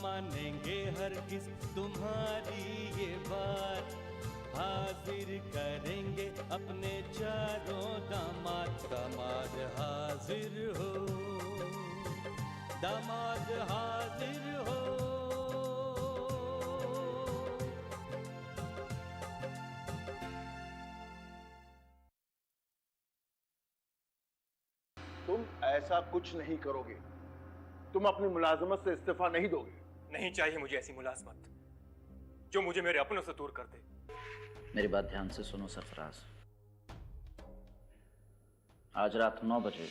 मानेंगे हरगिज तुम्हारी ये बात। हाजिर करेंगे अपने चारों दामाद। दामाद हाजिर हो, दामाद हाजिर हो। तुम ऐसा कुछ नहीं करोगे। तुम अपनी मुलाजमत से इस्तीफा नहीं दोगे। नहीं चाहिए मुझे ऐसी मुलाजमत जो मुझे मेरे अपनों से दूर कर दे। मेरी बात ध्यान से सुनो सरफराज। आज रात 9 बजे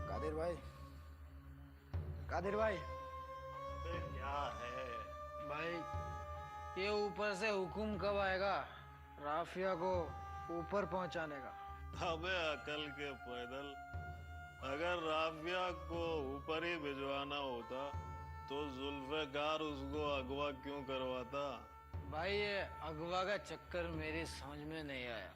कादिर भाई, कादिर भाई। क्या है भाई ये ऊपर से हुक्म कब आएगा राफिया को ऊपर पहुंचाने का? अबे अकल के पैदल, अगर राफिया को ऊपर ही भिजवाना होता तो जुल्फकार उसको अगवा क्यों करवाता? भाई ये अगवा का चक्कर मेरी समझ में नहीं आया।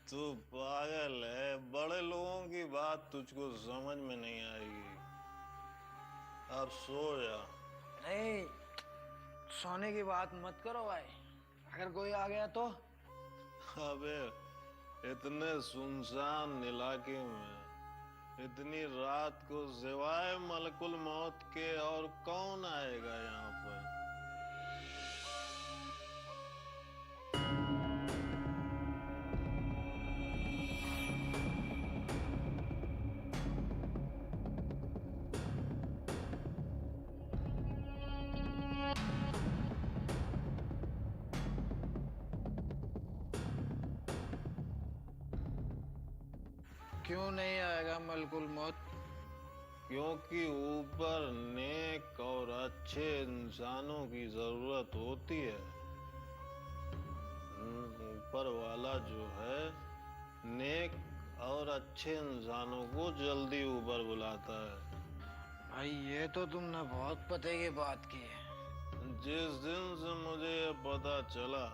तू पागल है, बड़े लोगों की बात तुझको समझ में नहीं आएगी। अब सो जा। नहीं, सोने की बात मत करो भाई, अगर कोई आ गया तो? अबे इतने सुनसान इलाके में इतनी रात को सिवाय मलकुल मौत के और कौन आएगा यहाँ पर? क्यों नहीं आएगा मलकुल मौत? क्योंकि ऊपर नेक और अच्छे इंसानों की जरूरत होती है। ऊपर वाला जो है नेक और अच्छे इंसानों को जल्दी ऊपर बुलाता है। भाई ये तो तुमने बहुत पते की बात की है। जिस दिन से मुझे ये पता चला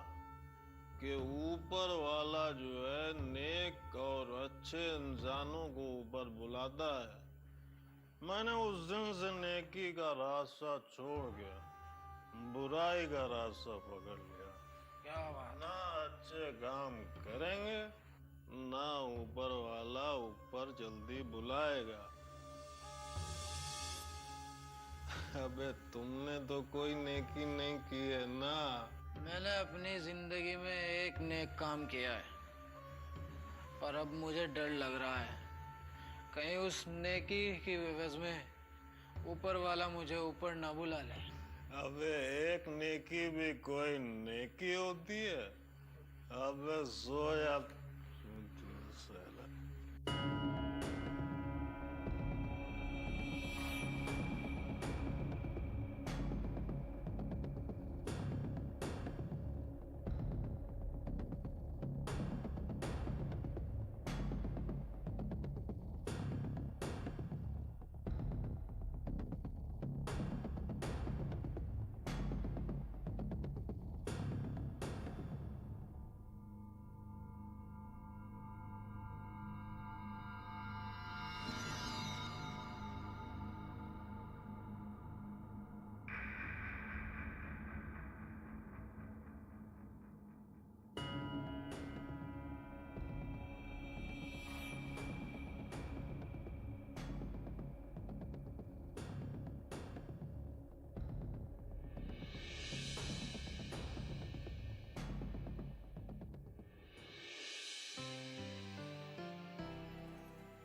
कि ऊपर वाला जो है नेक और अच्छे इंसानों को ऊपर बुलाता है, मैंने उस दिन से नेकी का रास्ता छोड़ गया, बुराई का रास्ता पकड़ लिया। क्या बात? ना अच्छे काम करेंगे ना ऊपर वाला ऊपर जल्दी बुलाएगा। अबे तुमने तो कोई नेकी नहीं की है ना? मैंने अपनी जिंदगी में एक नेक काम किया है, पर अब मुझे डर लग रहा है कहीं उस नेकी की एवज में ऊपर वाला मुझे ऊपर ना बुला ले। अबे एक नेकी भी कोई नेकी होती है? अबे सोया साला।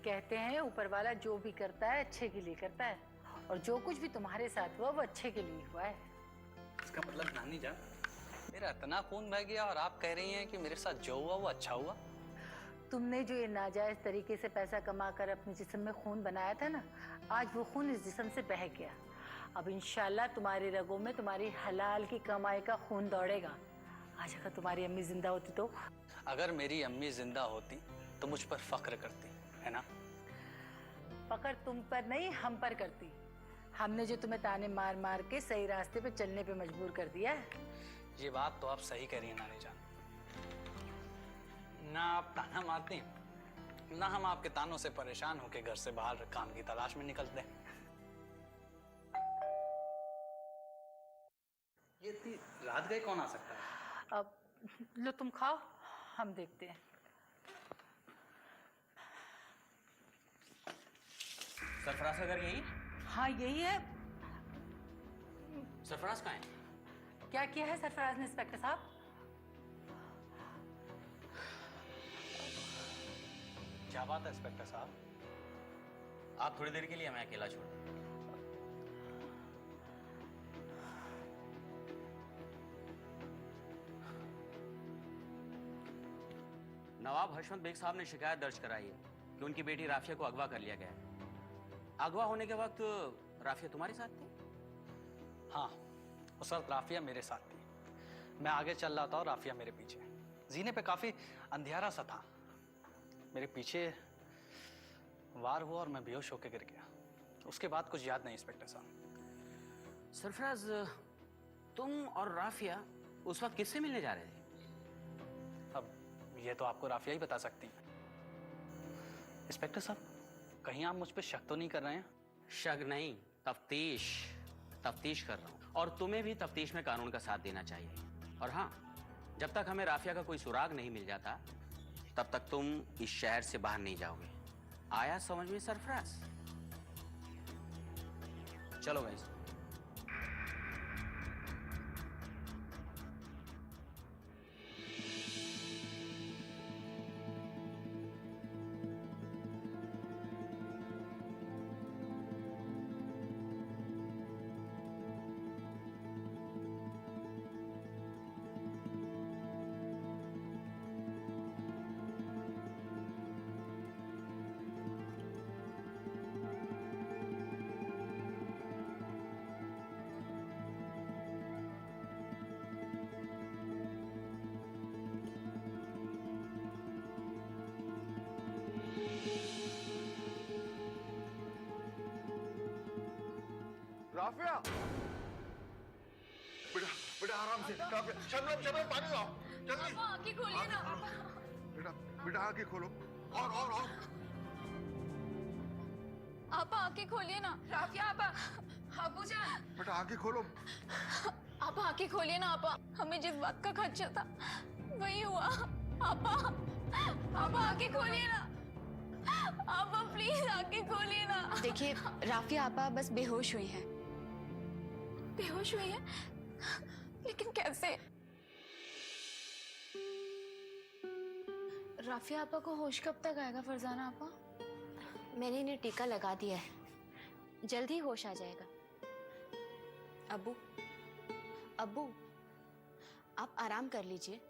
कहते हैं ऊपर वाला जो भी करता है अच्छे के लिए करता है, और जो कुछ भी तुम्हारे साथ हुआ वो अच्छे के लिए हुआ है। इसका मतलब नानी जान, मेरा इतना खून बह गया और आप कह रही हैं कि मेरे साथ जो हुआ वो अच्छा हुआ? तुमने जो ये नाजायज तरीके से पैसा कमाकर अपने जिस्म में खून बनाया था ना, आज वो खून इस जिस्म से बह गया। अब इंशाल्लाह तुम्हारी रगों में तुम्हारी हलाल की कमाई का खून दौड़ेगा। आज अगर तुम्हारी अम्मी जिंदा होती तो? अगर मेरी अम्मी जिंदा होती तो मुझ पर फख्र करती, है ना? फकर तुम पर नहीं, हम पर करती। हमने जो तुम्हें ताने मार मार के सही रास्ते पे चलने पे मजबूर कर दिया है। ये बात तो आप सही कह रही हैं नानी जान। ना आप ताना मारती, ना हम आपके तानों से परेशान होकर घर से बाहर काम की तलाश में निकलते हैं। ये इतनी रात गए कौन आ सकता है? अब लो तुम खाओ, हम देखते हैं। सरफराज का घर यही? हाँ यही है। सरफराज कहाँ है? क्या किया है सरफराज ने इंस्पेक्टर साहब? क्या बात है इंस्पेक्टर साहब? आप थोड़ी देर के लिए हमें अकेला छोड़ दें। नवाब हशमत बेग साहब ने शिकायत दर्ज कराई है कि उनकी बेटी राफिया को अगवा कर लिया गया है। अगवा होने के वक्त राफिया तुम्हारे साथ थी? हाँ, उस वक्त राफिया मेरे साथ थी। मैं आगे चल रहा था और राफिया मेरे पीछे। जीने पे काफी अंधियारा सा था। मेरे पीछे वार हुआ और मैं बेहोश होकर गिर गया। उसके बाद कुछ याद नहीं इंस्पेक्टर साहब। सरफराज, तुम और राफिया उस वक्त किससे मिलने जा रहे थे? अब ये तो आपको राफिया ही बता सकती है। इंस्पेक्टर साहब, कहीं आप मुझ पे शक तो नहीं कर रहे हैं? शक नहीं, तफ्तीश कर रहा हूँ। और तुम्हें भी तफ्तीश में कानून का साथ देना चाहिए। और हाँ, जब तक हमें राफिया का कोई सुराग नहीं मिल जाता तब तक तुम इस शहर से बाहर नहीं जाओगे। आया समझ में सरफराज? चलो गाइस। राफिया, बेटा बेटा आराम से। राफिया, शबनम शबनम पानी लाओ जल्दी। आंखें खोलिए ना। बेटा बेटा आंखें खोलो। और आपा आंखें खोलिए ना। राफिया आपा, अबू जान। बेटा आंखें खोलो। आपा आंखें खोलिए ना। आपा, हमें जिस बात का खदशा था वही हुआ। आपा आपा आंखें खोलिए ना। आपा प्लीज आंखें खोलिए ना। देखिए राफिया आपा बस बेहोश हुई हैं। बेहोश हुई है? लेकिन कैसे? राफिया आपा को होश कब तक आएगा फरजाना आपा? मैंने इन्हें टीका लगा दिया है, जल्द ही होश आ जाएगा। अब्बू अब्बू, आप आराम कर लीजिए।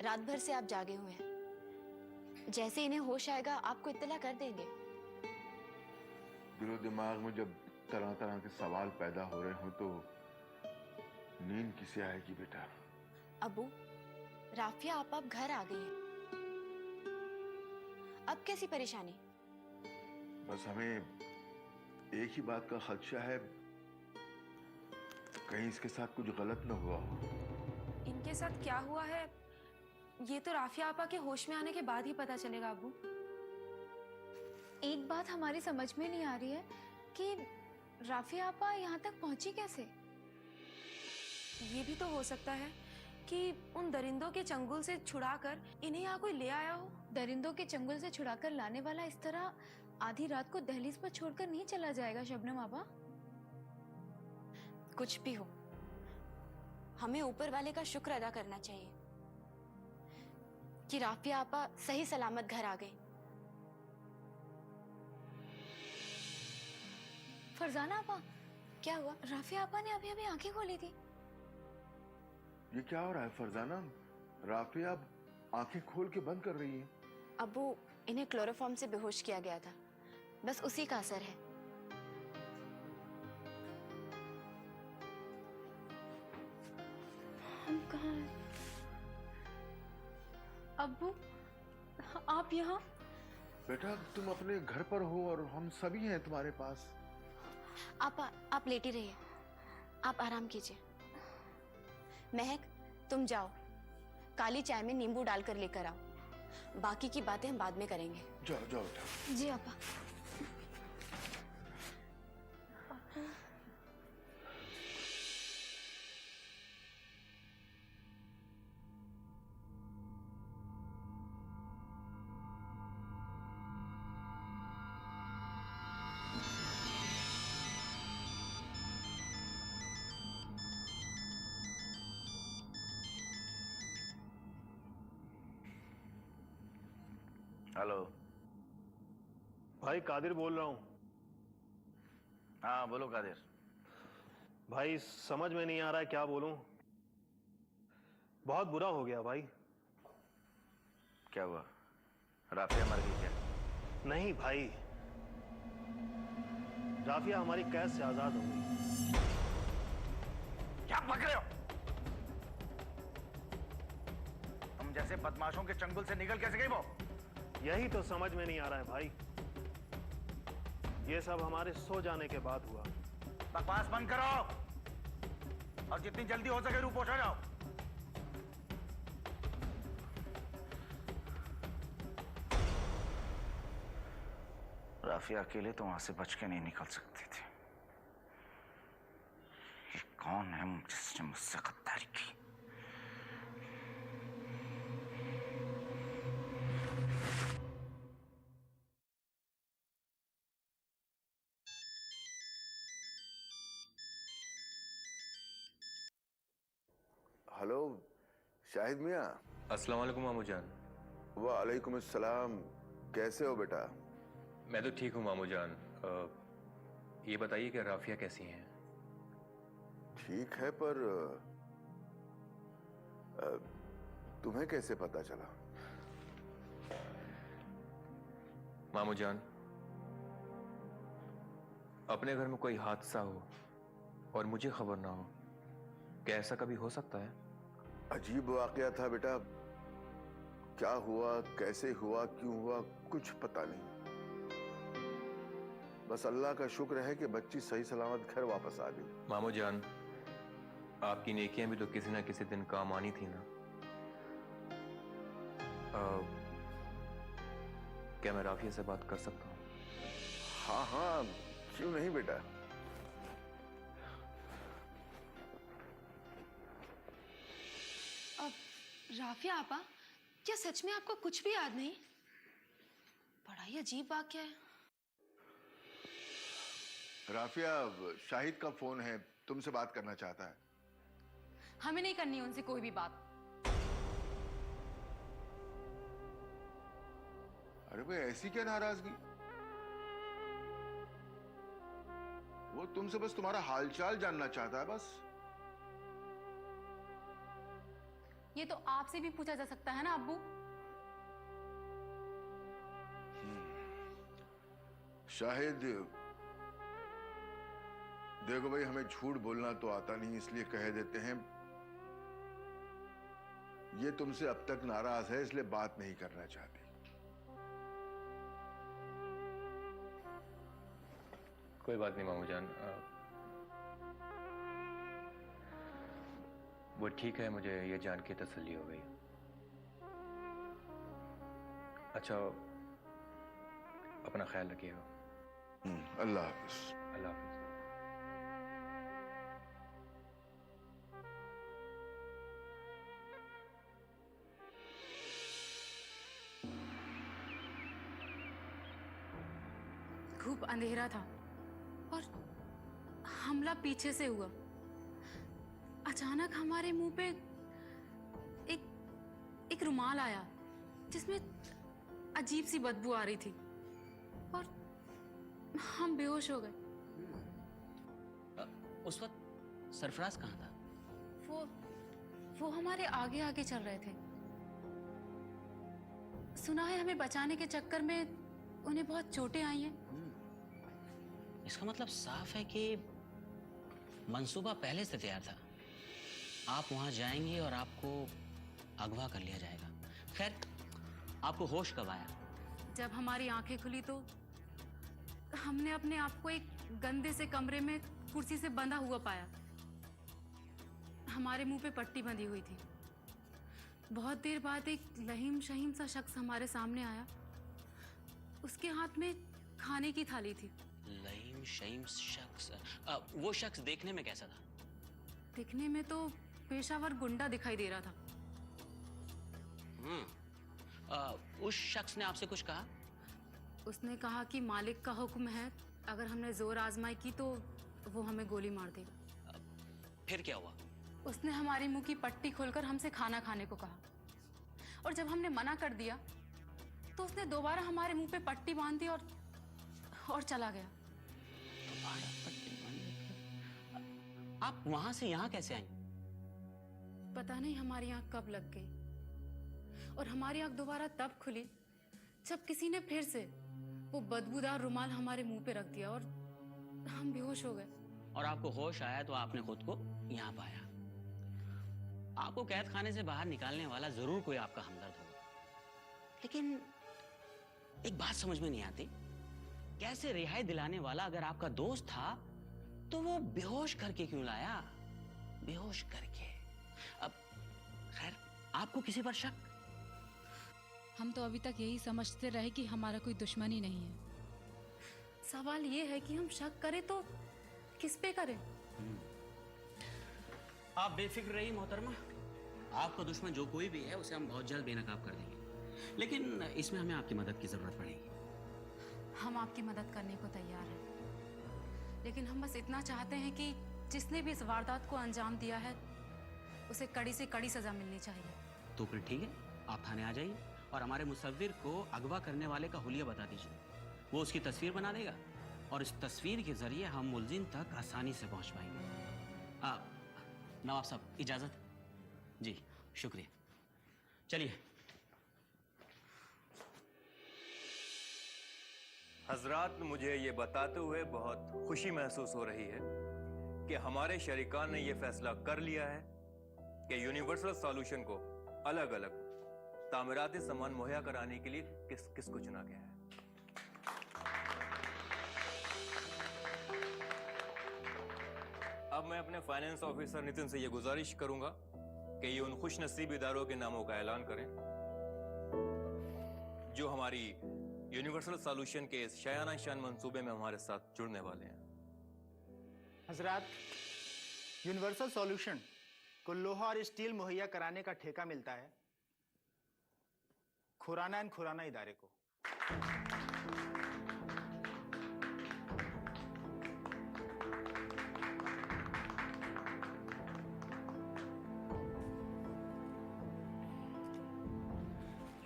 रात भर से आप जागे हुए हैं। जैसे इन्हें होश आएगा आपको इत्तला कर देंगे। दिलो दिमाग में जब तरह तरह के सवाल पैदा हो रहे हो तो नींद किसे आएगी बेटा? अब्बू, राफिया आप घर आ गई हैं। अब कैसी परेशानी? बस हमें एक ही बात का खदशा है, कहीं इसके साथ कुछ गलत न हुआ हो। इनके साथ क्या हुआ है ये तो राफिया आपा के होश में आने के बाद ही पता चलेगा अबू। एक बात हमारी समझ में नहीं आ रही है कि राफिया आपा यहाँ तक पहुंची कैसे? ये भी तो हो सकता है कि उन दरिंदों के चंगुल से छुड़ाकर इन्हें यहाँ कोई ले आया हो। दरिंदों के चंगुल से छुड़ाकर लाने वाला इस तरह आधी रात को दहलीज पर छोड़कर नहीं चला जाएगा शबनम आपा। कुछ भी हो, हमें ऊपर वाले का शुक्र अदा करना चाहिए कि राफिया आपा सही सलामत घर आ गई। फरजाना आपा, क्या हुआ? राफिया आपा ने अभी अभी आंखें खोली थी। ये क्या हो रहा है फरजाना? राफिया अब आंखें खोल के बंद कर रही है। अब्बू, इन्हें क्लोरोफॉर्म से बेहोश किया गया था, बस उसी का असर है। हम कहाँ हैं? अब्बू, आप यहाँ? बेटा तुम अपने घर पर हो और हम सभी हैं तुम्हारे पास। आप लेटी रहिए, आप आराम कीजिए। महक, तुम जाओ, काली चाय में नींबू डालकर लेकर आओ। बाकी की बातें हम बाद में करेंगे। जाओ जाओ बेटा। जी आपा। हेलो। भाई कादिर बोल रहा हूँ। हाँ बोलो कादिर। भाई समझ में नहीं आ रहा है क्या बोलूं। बहुत बुरा हो गया भाई। क्या हुआ? राफिया मर गई क्या? नहीं भाई, राफिया हमारी कैद से आजाद हो गई। क्या बक रहे हो? तुम जैसे बदमाशों के चंगुल से निकल कैसे गई वो? यही तो समझ में नहीं आ रहा है भाई। ये सब हमारे सो जाने के बाद हुआ। बकवास बंद करो और जितनी जल्दी हो सके रूपोश हो जाओ। राफिया अकेले तो वहां से बच के नहीं निकल सकती थी। ये कौन है जिसने मुझसे गद्दारी की? हेलो शाहिद मियाँ। अस्सलाम वालेकुम मामू जान। वालेकुम अस्सलाम। कैसे हो बेटा? मैं तो ठीक हूँ मामू जान। ये बताइए कि राफिया कैसी हैं? ठीक है, पर तुम्हें कैसे पता चला? मामू जान, अपने घर में कोई हादसा हो और मुझे खबर ना हो, क्या ऐसा कभी हो सकता है? अजीब वाकया था बेटा। क्या हुआ, कैसे हुआ, क्यों हुआ, कुछ पता नहीं। बस अल्लाह का शुक्र है कि बच्ची सही सलामत घर वापस आ गई। मामू जान, आपकी नेकियां भी तो किसी ना किसी दिन काम आनी थी ना। क्या मैं राफिया से बात कर सकता हूँ? हाँ हाँ, क्यों नहीं बेटा। अब राफिया आपा, क्या सच में आपको कुछ भी याद नहीं? बड़ा ही अजीब वाकया है। राफिया, शाहिद का फोन है, तुमसे बात करना चाहता है। हमें नहीं करनी उनसे कोई भी बात। अरे भाई, ऐसी क्या नाराजगी? वो तुमसे बस तुम्हारा हालचाल जानना चाहता है बस। ये तो आपसे भी पूछा जा सकता है ना अब्बू। शाहिद, देखो भाई, हमें झूठ बोलना तो आता नहीं, इसलिए कह देते हैं। ये तुमसे अब तक नाराज है, इसलिए बात नहीं करना चाहती। कोई बात नहीं मामू जान। वो ठीक है, मुझे ये जान के तसल्ली हो गई। अच्छा, अपना ख्याल रखिएगा। अल्लाह हाफिज। अल्लाह हाफिज। खूब अंधेरा था और हमला पीछे से हुआ। अचानक हमारे मुंह पे एक रुमाल आया जिसमें अजीब सी बदबू आ रही थी और हम बेहोश हो गए। उस वक्त सरफराज कहाँ था? वो हमारे आगे आगे चल रहे थे। सुना है हमें बचाने के चक्कर में उन्हें बहुत चोटें आई हैं। इसका मतलब साफ है कि मंसूबा पहले से तैयार था। आप वहां जाएंगे और आपको अगवा कर लिया जाएगा। खैर, आपको होश कब आया? जब हमारी आंखें खुली तो हमने अपने आप को एक गंदे से कमरे में कुर्सी से बंधा हुआ पाया। हमारे मुंह पे पट्टी बंधी हुई थी। बहुत देर बाद एक लहीम शहीम सा शख्स हमारे सामने आया। उसके हाथ में खाने की थाली थी। लहीम शहीम शख्स? वो शख्स देखने में कैसा था? दिखने में तो पेशावर गुंडा दिखाई दे रहा था। उस शख्स ने आपसे कुछ कहा? उसने कहा कि मालिक का हुक्म है, अगर हमने जोर आजमाई की तो वो हमें गोली मार देगा। फिर क्या हुआ? उसने हमारी मुंह की पट्टी खोलकर हमसे खाना खाने को कहा, और जब हमने मना कर दिया तो उसने दोबारा हमारे मुंह पे पट्टी बांध दी और चला गया। दोबारा पट्टी बांध? आप वहां से यहाँ कैसे आई? पता नहीं हमारी आंख कब लग गई, और हमारी आंख दोबारा तब खुली जब किसी ने फिर से वो बदबूदार रुमाल हमारे मुंह पे रख दिया और हम बेहोश हो गए। और आपको होश आया तो आपने खुद को यहाँ पाया। आपको कैद खाने से बाहर निकालने वाला जरूर कोई आपका हमदर्द होगा, लेकिन एक बात समझ में नहीं आती, कैसे रिहाई दिलाने वाला अगर आपका दोस्त था तो वो बेहोश करके क्यों लाया? बेहोश करके। अब खैर, आपको किसी पर शक? हम तो अभी तक यही समझते रहे कि हमारा कोई दुश्मनी नहीं है। सवाल ये है कि हम शक करें तो किस पे करें? आप बेफिक्र रहिए मोहतरमा, आपका दुश्मन जो कोई भी है उसे हम बहुत जल्द बेनकाब कर देंगे, लेकिन इसमें हमें आपकी मदद की जरूरत पड़ेगी। हम आपकी मदद करने को तैयार हैं, लेकिन हम बस इतना चाहते हैं कि जिसने भी इस वारदात को अंजाम दिया है उसे कड़ी से कड़ी सजा मिलनी चाहिए। तो फिर ठीक है, आप थाने आ जाइए और हमारे मुसव्विर को अगवा करने वाले का हुलिया बता दीजिए। वो उसकी तस्वीर बना देगा और इस तस्वीर के जरिए हम मुलजिम तक आसानी से पहुंच पाएंगे। नवाब साहब, इजाजत? जी शुक्रिया, चलिए। हजरात, मुझे ये बताते हुए बहुत खुशी महसूस हो रही है कि हमारे शरीकान ने यह फैसला कर लिया है कि यूनिवर्सल सॉल्यूशन को अलग अलग तामीराती सामान मुहैया कराने के लिए किस किस को चुना गया है। अब मैं अपने फाइनेंस ऑफिसर नितिन से यह गुजारिश करूंगा कि ये उन खुशनसीब इदारों के नामों का ऐलान करें जो हमारी यूनिवर्सल सॉल्यूशन के इस शायाना शान मंसूबे में हमारे साथ जुड़ने वाले हैं। हजरात, यूनिवर्सल सॉल्यूशन को लोहा और स्टील मुहैया कराने का ठेका मिलता है खुराना एंड खुराना इदारे को।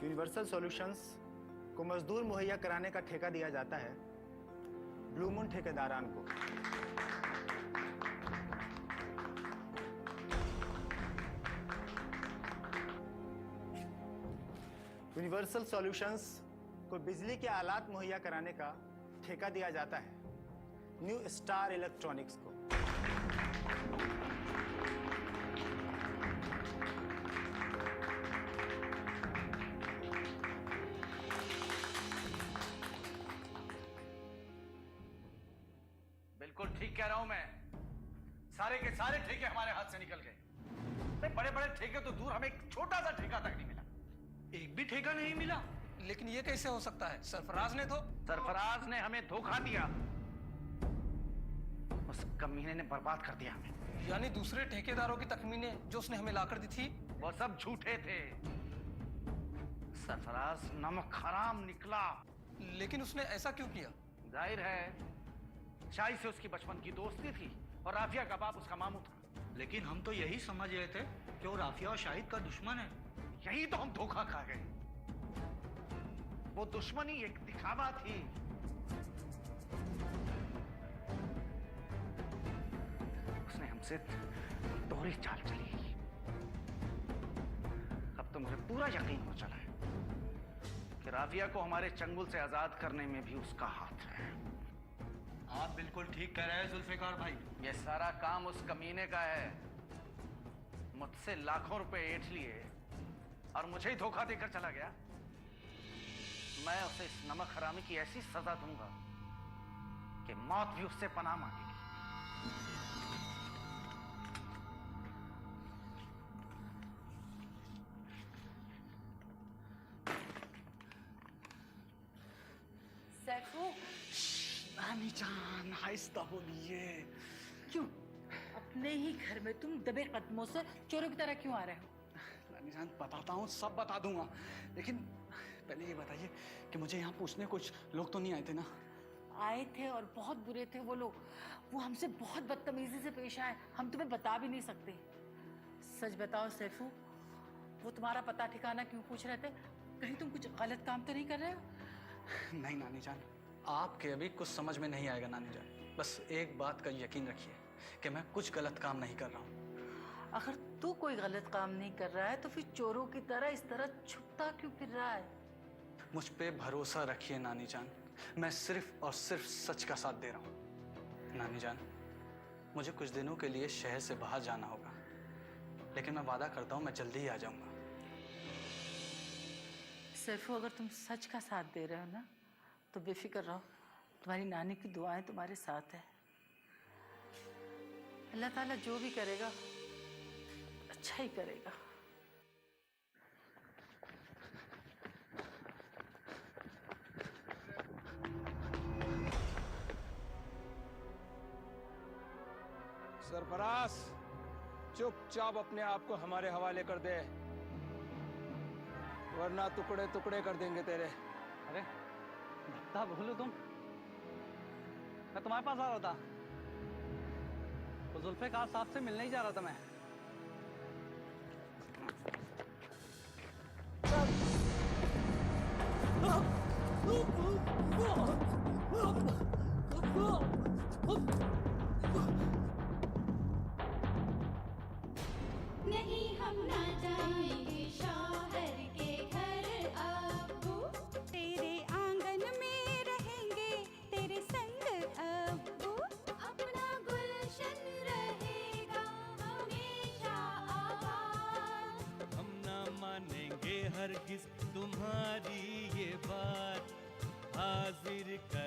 यूनिवर्सल सॉल्यूशंस को मजदूर मुहैया कराने का ठेका दिया जाता है ब्लू मून ठेकेदारान को। यूनिवर्सल सॉल्यूशंस को बिजली के आलात मुहैया कराने का ठेका दिया जाता है न्यू स्टार इलेक्ट्रॉनिक्स को। बिल्कुल ठीक कह रहा हूं मैं, सारे के सारे ठेके हमारे हाथ से निकल गए। बड़े बड़े ठेके तो दूर, हमें एक छोटा सा ठेका तक नहीं मिला। एक भी ठेका नहीं मिला? लेकिन ये कैसे हो सकता है? सरफराज ने हमें धोखा दिया। उस कमीने ने बर्बाद कर दिया हमें। यानी दूसरे ठेकेदारों की तखमीने जो उसने हमें लाकर दी थी वो सब झूठे थे। सरफराज नमक हराम निकला। लेकिन उसने ऐसा क्यों किया? जाहिर है शाही से उसकी बचपन की दोस्ती थी और राफिया का बाप उसका मामू था। लेकिन हम तो यही समझ रहे थे कि वो राफिया और शाहिद का दुश्मन है। यही तो हम धोखा खा गए। वो दुश्मनी एक दिखावा थी। उसने हमसे दोहरी चाल चली। अब तो मुझे पूरा यकीन हो चला है कि राफिया को हमारे चंगुल से आजाद करने में भी उसका हाथ है। आप बिल्कुल ठीक कह रहे हैं जुल्फिकार भाई। ये सारा काम उस कमीने का है। मुझसे लाखों रुपए ऐंठ लिए और मुझे ही धोखा देकर चला गया। मैं उसे इस नमक हरामी की ऐसी सजा दूंगा कि मौत भी उससे पनाह मांगेगी। सैफू, नानी जान आहिस्ता बोलिए। क्यों अपने ही घर में तुम दबे कदमों से चोरों की तरह क्यों आ रहे हो? नानी जान बताता हूँ, सब बता दूंगा, लेकिन पहले ये बताइए कि मुझे यहाँ पूछने कुछ लोग तो नहीं आए थे ना? आए थे और बहुत बुरे थे वो लोग। वो हमसे बहुत बदतमीजी से पेश आए। हम तुम्हें बता भी नहीं सकते। सच बताओ सैफू, वो तुम्हारा पता ठिकाना क्यों पूछ रहे थे? कहीं तुम कुछ गलत काम तो नहीं कर रहे हो? नहीं नानी जान, आपके अभी कुछ समझ में नहीं आएगा नानी जान। बस एक बात का यकीन रखिए कि मैं कुछ गलत काम नहीं कर रहा हूँ। अगर तू कोई गलत काम नहीं कर रहा है तो फिर चोरों की तरह इस तरह छुपता क्यों फिर रहा है? मुझ पे भरोसा रखिए नानी जान, मैं सिर्फ और सिर्फ सच का साथ दे रहा हूँ। नानी जान, मुझे कुछ दिनों के लिए शहर से बाहर जाना होगा, लेकिन मैं वादा करता हूँ मैं जल्दी ही आ जाऊंगा। सैफू, अगर तुम सच का साथ दे रहे हो ना तो बेफिक्र रहो। तुम्हारी नानी की दुआएं तुम्हारे साथ है। अल्लाह ताला जो भी करेगा अच्छा ही करेगा। सरफराज, चुपचाप अपने आप को हमारे हवाले कर दे, वरना टुकड़े टुकड़े कर देंगे तेरे। अरे भक्ता बोलो तुम, मैं तुम्हारे पास आ रहा था तो जुल्फिकार साहब से मिलने ही जा रहा था मैं। नहीं हम ना जाएंगे शौहर के घर अब्बू, तेरे आंगन में रहेंगे तेरे संग अब्बू, अपना गुलशन रहेगा हमेशा आबाद। हम ना मानेंगे हरगिज तुम्हारी ये बात, हाजिर कर